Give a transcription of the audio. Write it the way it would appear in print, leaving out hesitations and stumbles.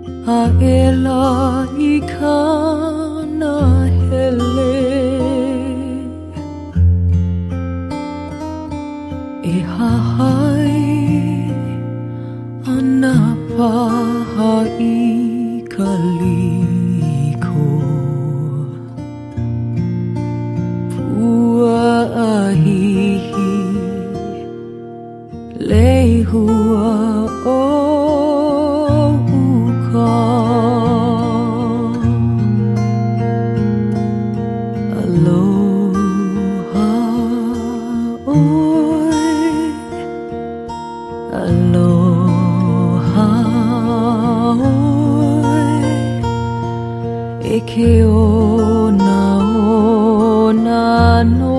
Aela ikana hele e hahai anapa hai kaliko pua ahihi leihua o uka aloha oi aloha oi e ke ona no